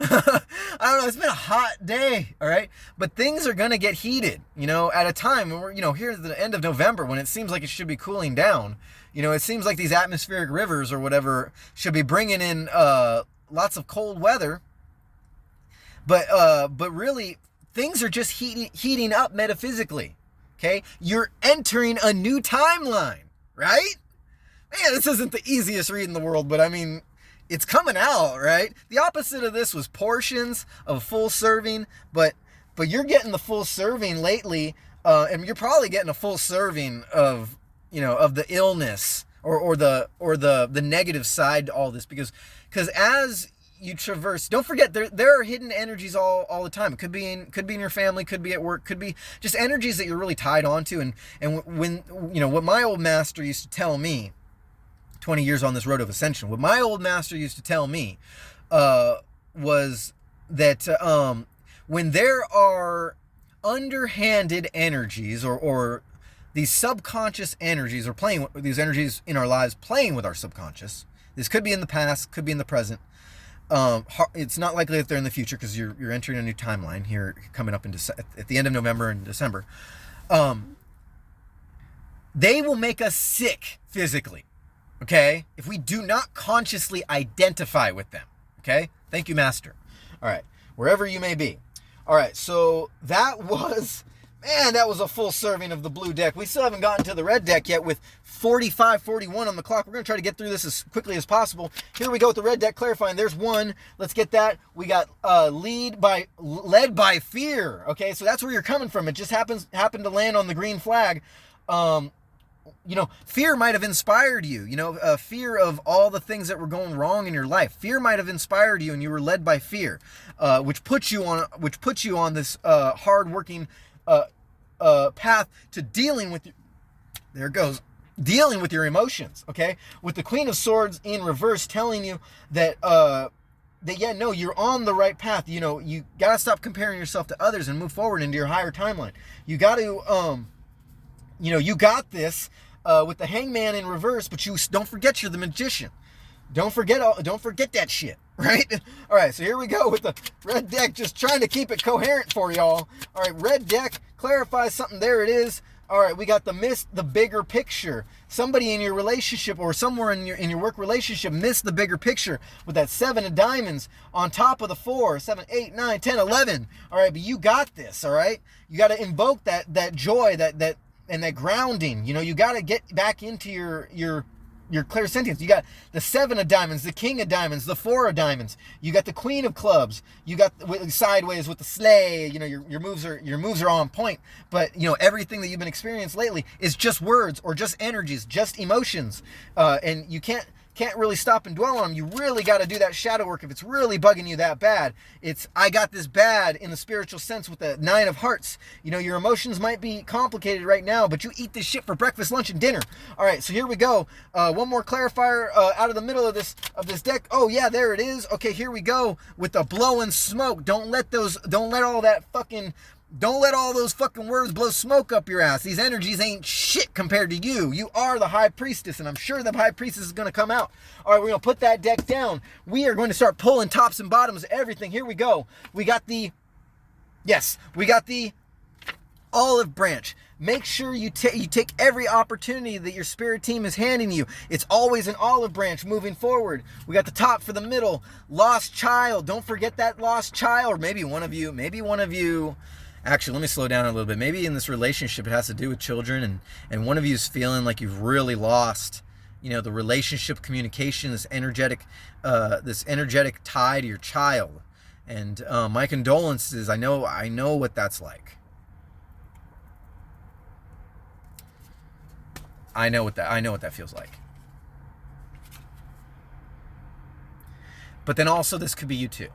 S1: I don't know, it's been a hot day, all right, but things are gonna get heated, at a time when we're, here at the end of November, when it seems like it should be cooling down. It seems like these atmospheric rivers or whatever should be bringing in lots of cold weather, but really things are just heating up metaphysically. Okay, you're entering a new timeline, right? Man, this isn't the easiest read in the world, but I mean, it's coming out, right? The opposite of this was portions of full serving, but you're getting the full serving lately, and you're probably getting a full serving of the illness or the negative side to all this, because as you traverse, don't forget there are hidden energies all the time. It could be in your family, could be at work, could be just energies that you're really tied onto. And when what my old master used to tell me, 20 years on this road of ascension, what my old master used to tell me was that when there are underhanded energies or these subconscious energies, or playing with these energies in our lives, playing with our subconscious. This could be in the past, could be in the present. It's not likely that they're in the future, because you're entering a new timeline here coming up at the end of November and December. They will make us sick physically, okay, if we do not consciously identify with them. Okay, thank you, Master. All right, wherever you may be. All right, so that was a full serving of the blue deck. We still haven't gotten to the red deck yet, with 45:41 on the clock. We're going to try to get through this as quickly as possible. Here we go with the red deck clarifying. There's one. Let's get that. We got led by fear. Okay, so that's where you're coming from. It just happened to land on the green flag. Fear might have inspired you. Fear of all the things that were going wrong in your life. Fear might have inspired you, and you were led by fear, which puts you on this hard-working path to dealing with. Dealing with your emotions. Okay, with the Queen of Swords in reverse, telling you that you're on the right path. You gotta stop comparing yourself to others and move forward into your higher timeline. You got to you got this with the Hangman in reverse, but you don't forget you're the magician. Don't forget that shit, right? All right, so here we go with the red deck, just trying to keep it coherent for y'all. All right, red deck clarifies something. There it is. All right, we got the bigger picture. Somebody in your relationship or somewhere in your work relationship missed the bigger picture with that 7 of diamonds on top of the 4, 7, 8, 9, 10, 11. All right, but you got this, all right? You got to invoke that joy, that and that grounding. You got to get back into your clairsentience. You got the 7 of diamonds, the King of diamonds, the 4 of diamonds. You got the Queen of clubs. You got sideways with the sleigh. Your moves are on point. But everything that you've been experiencing lately is just words or just energies, just emotions, and you can't really stop and dwell on them. You really got to do that shadow work if it's really bugging you that bad. I got this bad in the spiritual sense with the 9 of hearts. Your emotions might be complicated right now, but you eat this shit for breakfast, lunch, and dinner. All right, so here we go. One more clarifier out of the middle of this deck. Oh yeah, there it is. Okay, here we go with the blowing smoke. Don't let all those fucking words blow smoke up your ass. These energies ain't shit compared to you. You are the high priestess, and I'm sure the high priestess is going to come out. All right, we're going to put that deck down. We are going to start pulling tops and bottoms of everything. Here we go. We got the olive branch. Make sure you take every opportunity that your spirit team is handing you. It's always an olive branch moving forward. We got the top for the middle. Lost child. Don't forget that lost child. Or maybe one of you. Actually, let me slow down a little bit. Maybe in this relationship it has to do with children, and one of you is feeling like you've really lost, the relationship communication, this energetic tie to your child. And my condolences. I know what that's like. I know what that feels like. But then also this could be you too.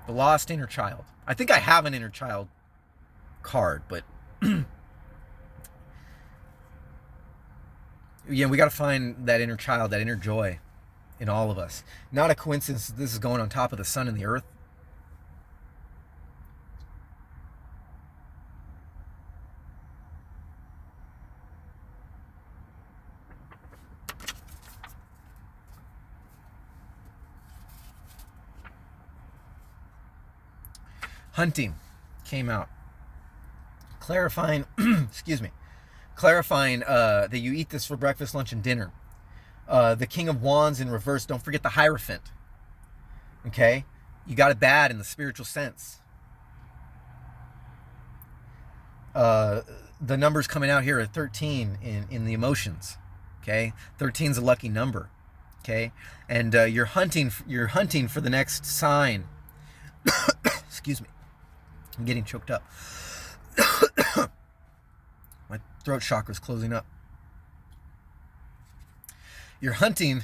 S1: The lost inner child. I think I have an inner child card, but we got to find that inner child, that inner joy in all of us. Not a coincidence that this is going on top of the sun and the earth. Hunting came out, clarifying that you eat this for breakfast, lunch, and dinner. The King of Wands in reverse. Don't forget the Hierophant. Okay, you got it bad in the spiritual sense. The numbers coming out here are 13 in the emotions. Okay, 13 is a lucky number. Okay, and you're hunting for the next sign. Excuse me. I'm getting choked up. My throat chakra is closing up. You're hunting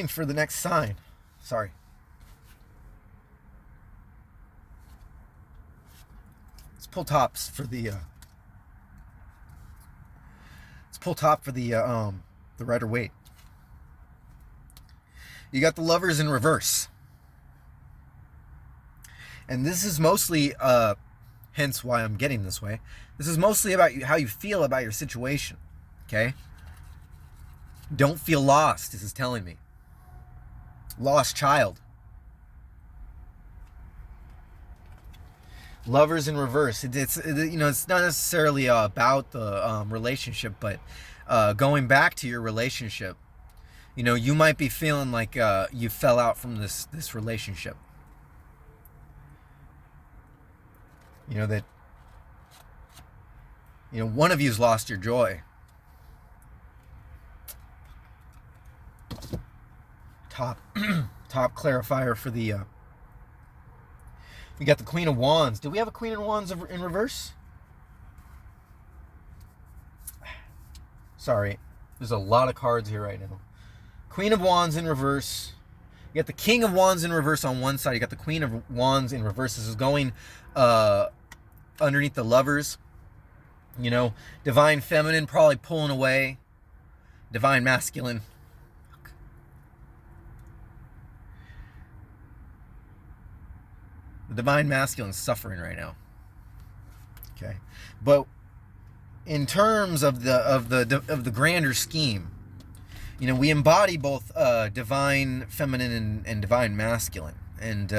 S1: for the next sign. Sorry. Let's pull tops for the Rider Waite. You got the Lovers in reverse. And this is mostly, hence why I'm getting this way. This is mostly about how you feel about your situation. Okay? Don't feel lost, this is telling me. Lost child. Lovers in reverse. It's not necessarily about the relationship, but going back to your relationship. You might be feeling like you fell out from this relationship. That one of you's lost your joy. Top clarifier for the we got the Queen of Wands. Do we have a Queen of Wands in reverse? Sorry, there's a lot of cards here right now. Queen of Wands in reverse. You got the King of Wands in reverse on one side. You got the Queen of Wands in reverse. This is going underneath the Lovers. Divine Feminine probably pulling away. Divine Masculine. The Divine Masculine is suffering right now. Okay, but in terms of the grander scheme, we embody both Divine Feminine and Divine Masculine, and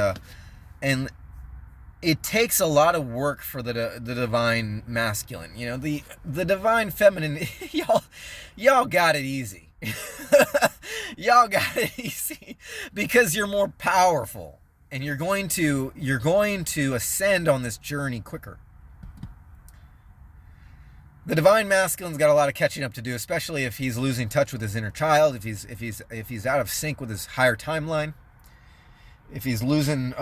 S1: it takes a lot of work for the Divine Masculine. The Divine Feminine, y'all got it easy. Y'all got it easy because you're more powerful. And you're going to ascend on this journey quicker. The Divine Masculine's got a lot of catching up to do, especially if he's losing touch with his inner child, if he's out of sync with his higher timeline, if he's losing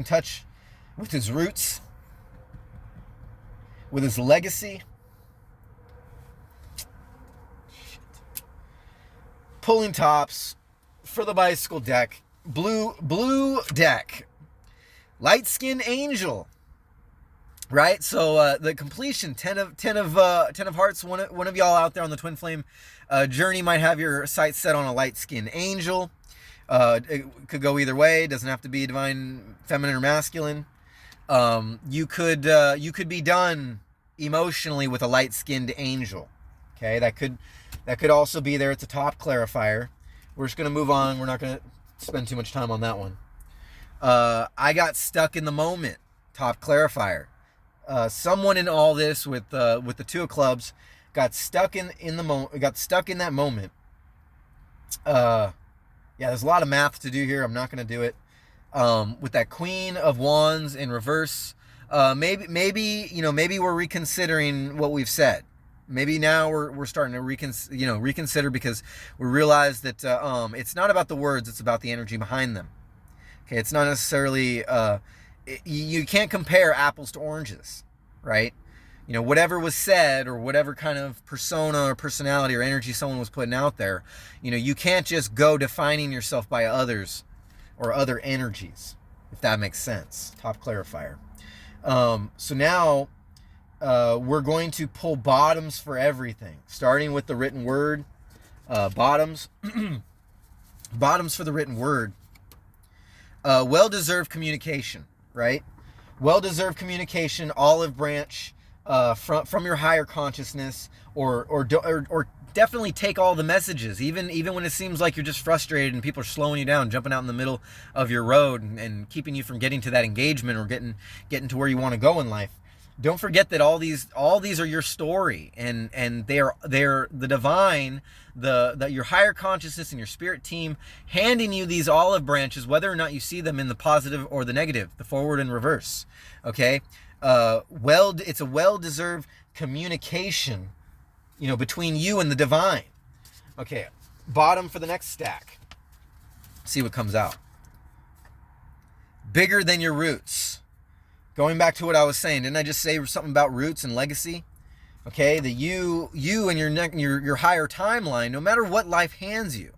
S1: touch with his roots, with his legacy. Pulling tops for the bicycle deck. Blue deck, light skin angel, right? So the completion, 10 of hearts. One of y'all out there on the twin flame journey might have your sights set on a light skin angel. It could go either way. It doesn't have to be Divine Feminine or Masculine. You could be done emotionally with a light skinned angel. Okay, that could also be there. It's a top clarifier. We're just gonna move on. We're not gonna spend too much time on that one. I got stuck in the moment. Top clarifier. Someone in all this with the Two of Clubs got stuck in the moment. Got stuck in that moment. Yeah, there's a lot of math to do here. I'm not going to do it. With that Queen of Wands in reverse. Maybe we're reconsidering what we've said. Maybe now we're starting to reconsider because we realize that it's not about the words, it's about the energy behind them. Okay, it's not necessarily you can't compare apples to oranges, right? Whatever was said or whatever kind of persona or personality or energy someone was putting out there, you can't just go defining yourself by others or other energies, if that makes sense. Top clarifier. So now we're going to pull bottoms for everything, starting with the written word. Bottoms. Bottoms for the written word. Well-deserved communication, right? Well-deserved communication, olive branch from your higher consciousness, or definitely take all the messages, even when it seems like you're just frustrated and people are slowing you down, jumping out in the middle of your road and keeping you from getting to that engagement or getting to where you want to go in life. Don't forget that all these are your story, and they're the divine, your higher consciousness and your spirit team handing you these olive branches, whether or not you see them in the positive or the negative, the forward and reverse. Okay, it's a well-deserved communication, between you and the divine. Okay, bottom for the next stack. See what comes out. Bigger than your roots. Going back to what I was saying, didn't I just say something about roots and legacy? Okay, that you and your higher timeline, no matter what life hands you,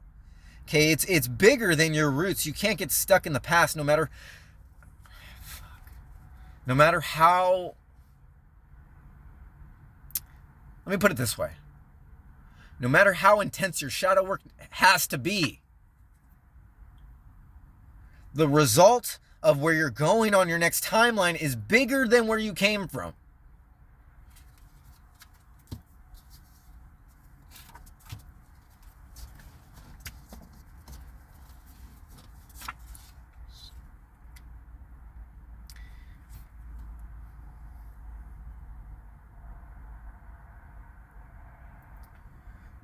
S1: okay, it's bigger than your roots. You can't get stuck in the past, no matter how. Let me put it this way: no matter how intense your shadow work has to be, the result of where you're going on your next timeline is bigger than where you came from.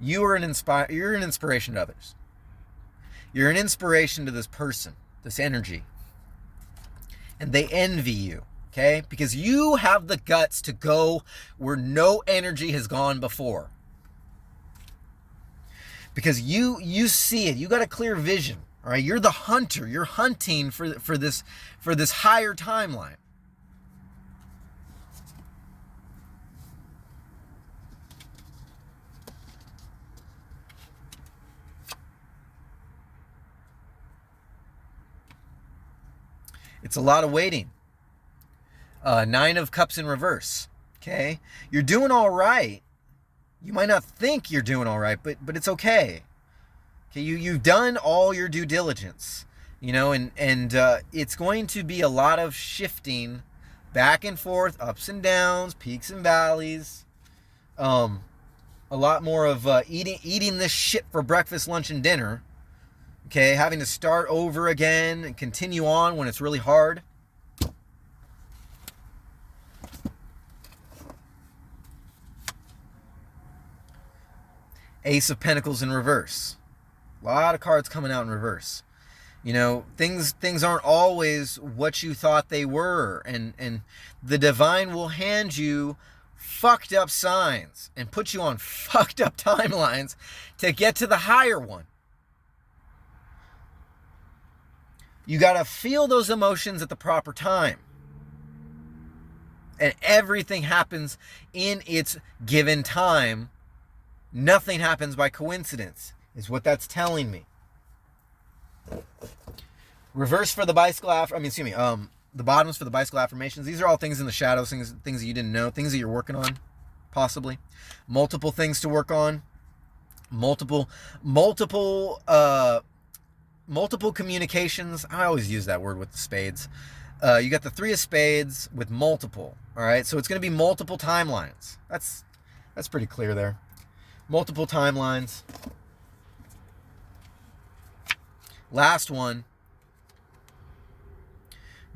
S1: You're an inspiration to others. You're an inspiration to this person, this energy. And they envy you, okay? Because you have the guts to go where no energy has gone before. Because you see it. You got a clear vision, all right? You're the hunter. You're hunting for this higher timeline. It's a lot of waiting. 9 of Cups in reverse. Okay? You're doing all right. You might not think you're doing all right, but it's okay. Okay, you've done all your due diligence. You know, and it's going to be a lot of shifting back and forth, ups and downs, peaks and valleys. A lot more of eating this shit for breakfast, lunch, and dinner. Okay, having to start over again and continue on when it's really hard. Ace of Pentacles in reverse. A lot of cards coming out in reverse. You know, things aren't always what you thought they were. And the divine will hand you fucked up signs and put you on fucked up timelines to get to the higher one. You got to feel those emotions at the proper time. And everything happens in its given time. Nothing happens by coincidence, is what that's telling me. Reverse for the bicycle the bottoms for the bicycle affirmations. These are all things in the shadows, things that you didn't know, things that you're working on, possibly. Multiple things to work on. Multiple communications. I always use that word with the spades. You got the 3 of spades with multiple. All right, so it's going to be multiple timelines. That's pretty clear there. Multiple timelines. Last one.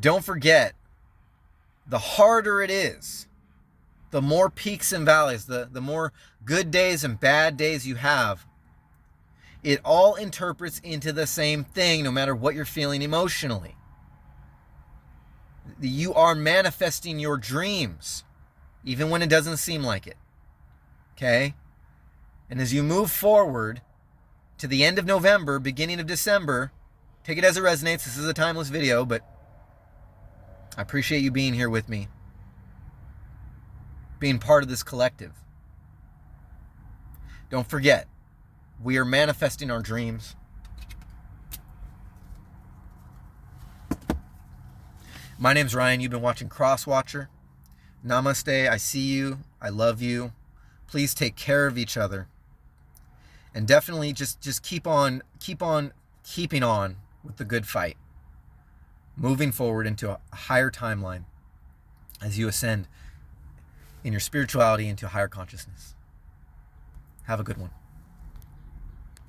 S1: Don't forget, the harder it is, the more peaks and valleys, the more good days and bad days you have, it all interprets into the same thing, no matter what you're feeling emotionally. You are manifesting your dreams, even when it doesn't seem like it. Okay? And as you move forward to the end of November, beginning of December, take it as it resonates. This is a timeless video, but I appreciate you being here with me, being part of this collective. Don't forget, we are manifesting our dreams. My name's Ryan. You've been watching Crosswatcher. Namaste. I see you. I love you. Please take care of each other. And definitely just keep on keeping on with the good fight. Moving forward into a higher timeline as you ascend in your spirituality into a higher consciousness. Have a good one.